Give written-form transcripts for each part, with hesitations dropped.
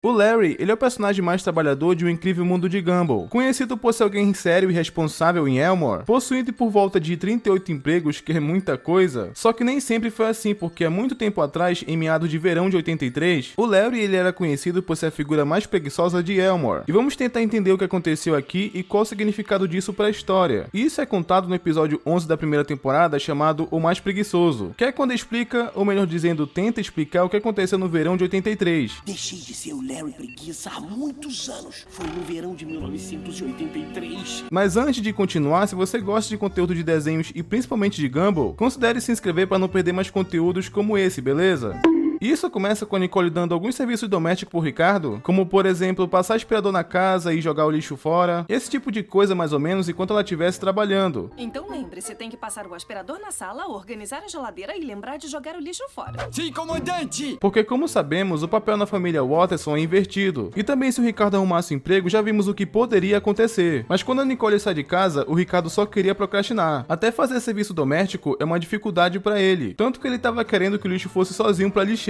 O Larry, ele é o personagem mais trabalhador de Um Incrível Mundo de Gumball, conhecido por ser alguém sério e responsável em Elmore, possuindo por volta de 38 empregos, que é muita coisa, só que nem sempre foi assim, porque há muito tempo atrás, em meados de verão de 83, o Larry ele era conhecido por ser a figura mais preguiçosa de Elmore, e vamos tentar entender o que aconteceu aqui e qual o significado disso para a história. E isso é contado no episódio 11 da primeira temporada, chamado O Mais Preguiçoso, que é quando explica, ou melhor dizendo, tenta explicar o que aconteceu no verão de 83. Deixei de ser o Larry Preguiça há muitos anos. Foi no verão de 1983. Mas antes de continuar, se você gosta de conteúdo de desenhos e principalmente de Gumball, considere se inscrever para não perder mais conteúdos como esse, beleza? E isso começa com a Nicole dando alguns serviços domésticos pro Ricardo, como por exemplo, passar aspirador na casa e jogar o lixo fora, esse tipo de coisa mais ou menos enquanto ela estivesse trabalhando. Então lembre-se, tem que passar o aspirador na sala, organizar a geladeira e lembrar de jogar o lixo fora. Sim, comandante! Porque como sabemos, o papel na família Watterson é invertido. E também se o Ricardo arrumasse um emprego, já vimos o que poderia acontecer. Mas quando a Nicole sai de casa, o Ricardo só queria procrastinar. Até fazer serviço doméstico é uma dificuldade pra ele, tanto que ele tava querendo que o lixo fosse sozinho pra lixeira.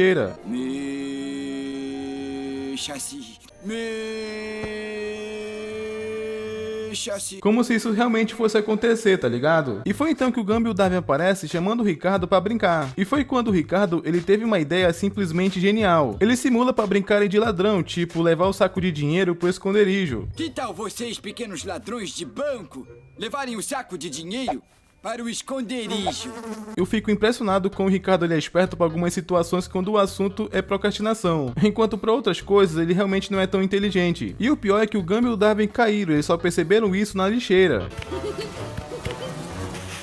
Como se isso realmente fosse acontecer, tá ligado? E foi então que o Gumball Darwin aparece chamando o Ricardo pra brincar. E foi quando o Ricardo, ele teve uma ideia simplesmente genial. Ele simula pra brincarem de ladrão, tipo levar o saco de dinheiro pro esconderijo. Que tal vocês, pequenos ladrões de banco, levarem o saco de dinheiro para o esconderijo? Eu fico impressionado com o Ricardo, ele é esperto para algumas situações quando o assunto é procrastinação, enquanto para outras coisas ele realmente não é tão inteligente. E o pior é que o Gumball e o Darwin caíram, eles só perceberam isso na lixeira.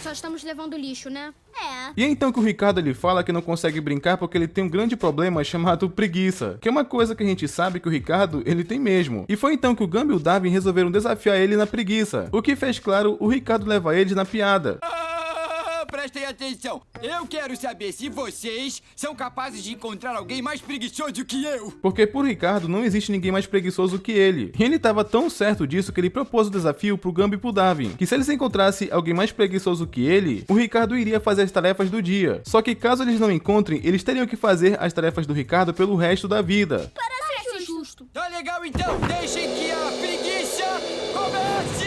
Só estamos levando lixo, né? É. E é então que o Ricardo ele fala que não consegue brincar porque ele tem um grande problema chamado preguiça, que é uma coisa que a gente sabe que o Ricardo ele tem mesmo. E foi então que o Gumball e o Darwin resolveram desafiar ele na preguiça, o que fez claro o Ricardo levar eles na piada. Prestem atenção, eu quero saber se vocês são capazes de encontrar alguém mais preguiçoso que eu. Porque por Ricardo não existe ninguém mais preguiçoso que ele. E ele estava tão certo disso que ele propôs o desafio pro Gumball e pro Darwin, que se eles encontrassem alguém mais preguiçoso que ele, o Ricardo iria fazer as tarefas do dia. Só que caso eles não encontrem, eles teriam que fazer as tarefas do Ricardo pelo resto da vida. Parece justo. Tá legal então, deixem que a preguiça comece!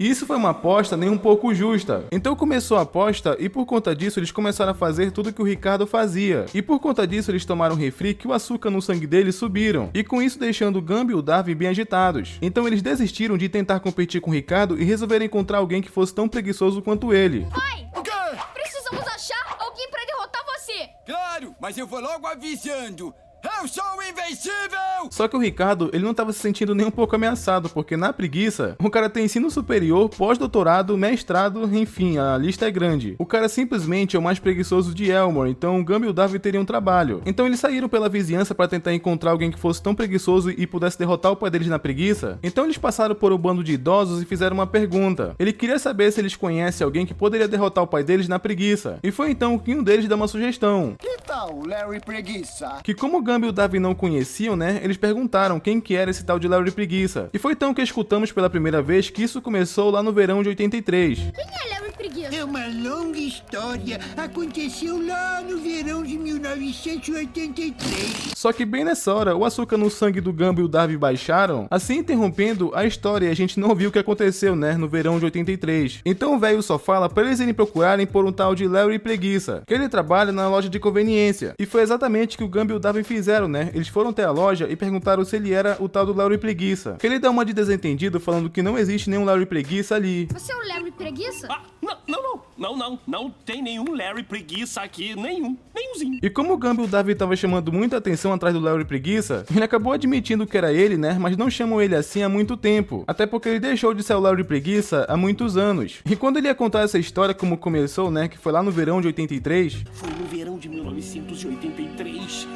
E isso foi uma aposta nem um pouco justa. Então começou a aposta e por conta disso eles começaram a fazer tudo que o Ricardo fazia. E por conta disso eles tomaram refri que o açúcar no sangue deles subiram. E com isso deixando o Gumball e o Darwin bem agitados. Então eles desistiram de tentar competir com o Ricardo e resolveram encontrar alguém que fosse tão preguiçoso quanto ele. Pai, O quê? precisamos achar alguém pra derrotar você. Claro, mas eu vou logo avisando. Eu sou invencível! Só que o Ricardo, ele não estava se sentindo nem um pouco ameaçado, porque na preguiça, o cara tem ensino superior, pós-doutorado, mestrado, enfim, a lista é grande. O cara simplesmente é o mais preguiçoso de Elmore, então o Gumball e o Darwin teriam trabalho. Então eles saíram pela vizinhança para tentar encontrar alguém que fosse tão preguiçoso e pudesse derrotar o pai deles na preguiça. Então eles passaram por um bando de idosos e fizeram uma pergunta. Ele queria saber se eles conhecem alguém que poderia derrotar o pai deles na preguiça. E foi então que um deles deu uma sugestão. Que tal, Larry Preguiça? Que como o Gumball e o Darwin não conheciam, né, eles perguntaram quem que era esse tal de Larry Preguiça. E foi então que escutamos pela primeira vez que isso começou lá no verão de 83. Quem é Larry Preguiça? É uma longa história. Aconteceu lá no verão de 1983. Só que bem nessa hora, o açúcar no sangue do Gumball e o Darwin baixaram, assim interrompendo a história e a gente não viu o que aconteceu, né, no verão de 83. Então o velho só fala pra eles irem procurarem por um tal de Larry Preguiça, que ele trabalha na loja de conveniência. E foi exatamente o que o Gumball e o Darwin fizeram, né? Eles foram até a loja e perguntaram se ele era o tal do Larry Preguiça. Que ele dá uma de desentendido falando que não existe nenhum Larry Preguiça ali. Você é o Larry Preguiça? Ah, não tem nenhum Larry Preguiça aqui, nenhumzinho. E como o Gumball e o Darwin estavam chamando muita atenção atrás do Larry Preguiça, ele acabou admitindo que era ele, né? Mas não chamam ele assim há muito tempo. Até porque ele deixou de ser o Larry Preguiça há muitos anos. E quando ele ia contar essa história como começou, né? Que foi lá no verão de 83. Foi no verão de 1983.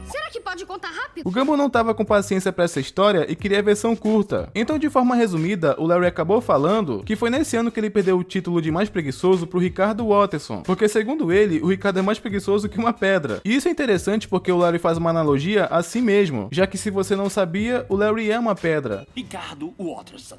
Será que pode contar rápido? O Gumball não tava com paciência pra essa história e queria a versão curta. Então, de forma resumida, o Larry acabou falando que foi nesse ano que ele perdeu o título de mais preguiçoso pro Ricardo Watterson. Porque, segundo ele, o Ricardo é mais preguiçoso que uma pedra. E isso é interessante porque o Larry faz uma analogia a si mesmo, já que se você não sabia, o Larry é uma pedra. Ricardo Watterson.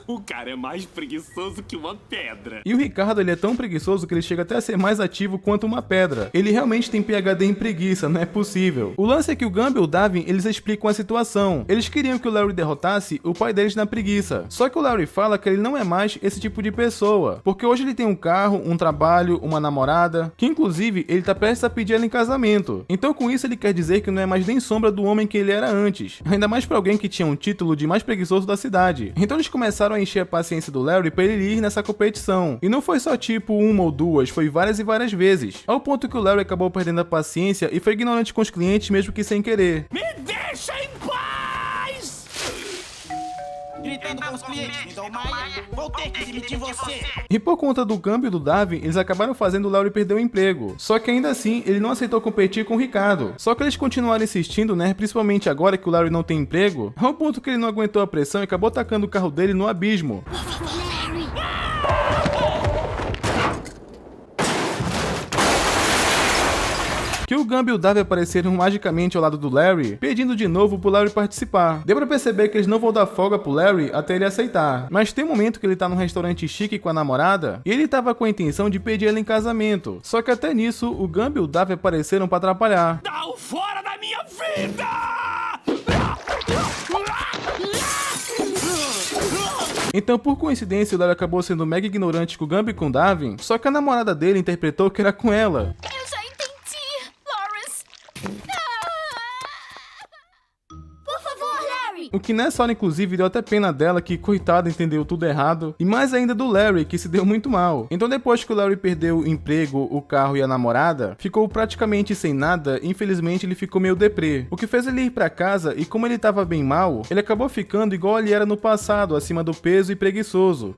O cara é mais preguiçoso que uma pedra. E o Ricardo, ele é tão preguiçoso que ele chega até a ser mais ativo quanto uma pedra. Ele realmente tem PhD em preguiça, não é possível. O lance é que o Gumball e o Darwin, eles explicam a situação. Eles queriam que o Larry derrotasse o pai deles na preguiça. Só que o Larry fala que ele não é mais esse tipo de pessoa, porque hoje ele tem um carro, um trabalho, uma namorada, que inclusive ele tá prestes a pedir ela em casamento. Então com isso ele quer dizer que não é mais nem sombra do homem que ele era antes. Ainda mais pra alguém que tinha um título de mais preguiçoso da cidade. Então eles começaram a encher a paciência do Larry pra ele ir nessa competição. E não foi só tipo uma ou duas, foi várias e várias vezes. Ao ponto que o Larry acabou perdendo a paciência e foi ignorante com os clientes mesmo que sem querer. Me deixa em paz! Gritando com os clientes, então Maia, vou ter que demitir você. E por conta do Gumball e do Darwin, eles acabaram fazendo o Larry perder o emprego. Só que ainda assim, ele não aceitou competir com o Ricardo. Só que eles continuaram insistindo, né? Principalmente agora que o Larry não tem emprego, ao ponto que ele não aguentou a pressão e acabou tacando o carro dele no abismo. Que o Gumball e o Darwin apareceram magicamente ao lado do Larry, pedindo de novo pro Larry participar. Deu pra perceber que eles não vão dar folga pro Larry até ele aceitar. Mas tem um momento que ele tá num restaurante chique com a namorada, e ele tava com a intenção de pedir ela em casamento. Só que até nisso, o Gumball e o Darwin apareceram pra atrapalhar. Dá o fora da minha vida! Então, por coincidência, o Larry acabou sendo mega ignorante com o Gumball e com o Darwin, só que a namorada dele interpretou que era com ela. Eu já entendi, Lawrence. Por favor, Larry. O que nessa hora, inclusive, deu até pena dela, que, coitada, entendeu tudo errado. E mais ainda do Larry, que se deu muito mal. Então, depois que o Larry perdeu o emprego, o carro e a namorada, ficou praticamente sem nada. Infelizmente, ele ficou meio deprê. O que fez ele ir pra casa, e como ele tava bem mal, ele acabou ficando igual ele era no passado, acima do peso e preguiçoso.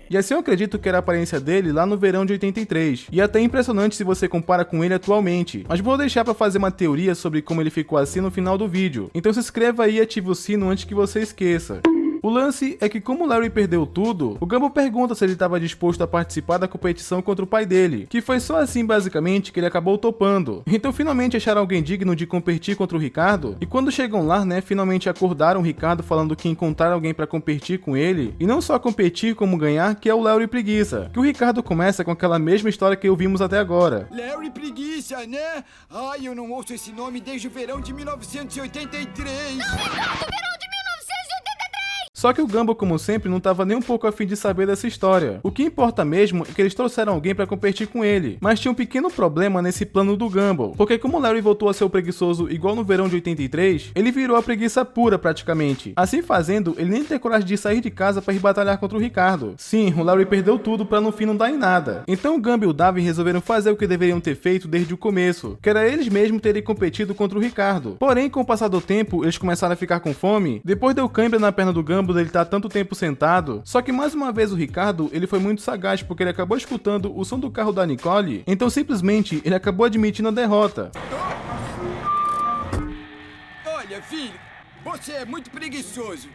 E assim eu acredito que era a aparência dele lá no verão de 83. E até impressionante se você compara com ele atualmente. Mas vou deixar pra fazer uma teoria sobre como ele ficou assim no final do vídeo. Então se inscreva aí e ative o sino antes que você esqueça. O lance é que como o Larry perdeu tudo, o Gumball pergunta se ele estava disposto a participar da competição contra o pai dele, que foi só assim basicamente que ele acabou topando. Então finalmente acharam alguém digno de competir contra o Ricardo, e quando chegam lá, né, finalmente acordaram o Ricardo falando que encontraram alguém para competir com ele, e não só competir como ganhar, que é o Larry Preguiça, que o Ricardo começa com aquela mesma história que ouvimos até agora. Larry Preguiça, né? Ai, eu não ouço esse nome desde o verão de 1983. Só que o Gumball, como sempre, não estava nem um pouco a fim de saber dessa história. O que importa mesmo é que eles trouxeram alguém para competir com ele. Mas tinha um pequeno problema nesse plano do Gumball, porque como o Larry voltou a ser o preguiçoso igual no verão de 83, ele virou a preguiça pura praticamente. Assim fazendo, ele nem tem coragem de sair de casa para ir batalhar contra o Ricardo. Sim, o Larry perdeu tudo para no fim não dar em nada. Então o Gumball e o Darwin resolveram fazer o que deveriam ter feito desde o começo, que era eles mesmos terem competido contra o Ricardo. Porém, com o passar do tempo, eles começaram a ficar com fome. Depois deu cãibra na perna do Gumball dele tá tanto tempo sentado, só que mais uma vez o Ricardo, ele foi muito sagaz porque ele acabou escutando o som do carro da Nicole, então simplesmente ele acabou admitindo a derrota. Olha, filho, você é muito preguiçoso.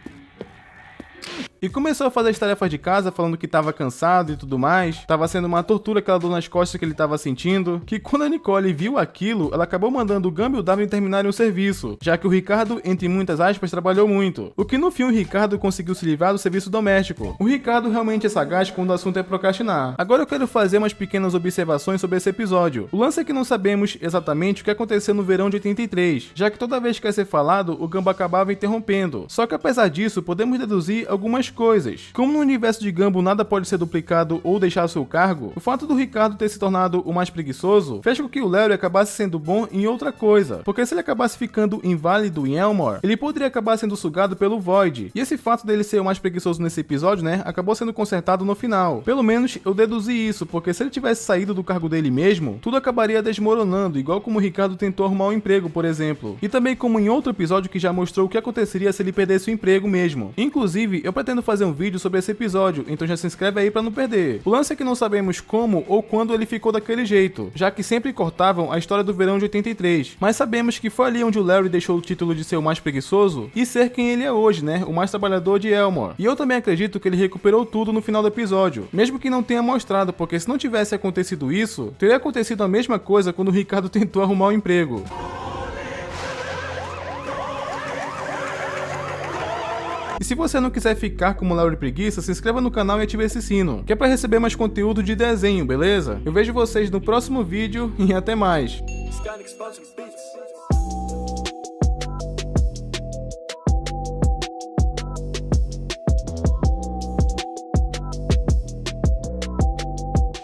E começou a fazer as tarefas de casa, falando que tava cansado e tudo mais. Tava sendo uma tortura aquela dor nas costas que ele tava sentindo. Que quando a Nicole viu aquilo, ela acabou mandando o Gumball e o Darwin terminarem o serviço, já que o Ricardo, entre muitas aspas, trabalhou muito. O que no fim o Ricardo conseguiu se livrar do serviço doméstico. O Ricardo realmente é sagaz quando o assunto é procrastinar. Agora eu quero fazer umas pequenas observações sobre esse episódio. O lance é que não sabemos exatamente o que aconteceu no verão de 83, já que toda vez que ia ser falado, o Gumball acabava interrompendo. Só que apesar disso, podemos deduzir algumas coisas. Como no universo de Gumball nada pode ser duplicado ou deixar seu cargo, o fato do Ricardo ter se tornado o mais preguiçoso fez com que o Larry acabasse sendo bom em outra coisa, porque se ele acabasse ficando inválido em Elmore, ele poderia acabar sendo sugado pelo Void, e esse fato dele ser o mais preguiçoso nesse episódio, né, acabou sendo consertado no final. Pelo menos eu deduzi isso, porque se ele tivesse saído do cargo dele mesmo, tudo acabaria desmoronando, igual como o Ricardo tentou arrumar um emprego, por exemplo. E também como em outro episódio que já mostrou o que aconteceria se ele perdesse o emprego mesmo. Inclusive, eu pretendo fazer um vídeo sobre esse episódio, então já se inscreve aí pra não perder. O lance é que não sabemos como ou quando ele ficou daquele jeito, já que sempre cortavam a história do verão de 83, mas sabemos que foi ali onde o Larry deixou o título de ser o mais preguiçoso e ser quem ele é hoje, né, o mais trabalhador de Elmore. E eu também acredito que ele recuperou tudo no final do episódio, mesmo que não tenha mostrado, porque se não tivesse acontecido isso, teria acontecido a mesma coisa quando o Ricardo tentou arrumar um emprego. E se você não quiser ficar como Larry Preguiça, se inscreva no canal e ative esse sino, que é pra receber mais conteúdo de desenho, beleza? Eu vejo vocês no próximo vídeo e até mais.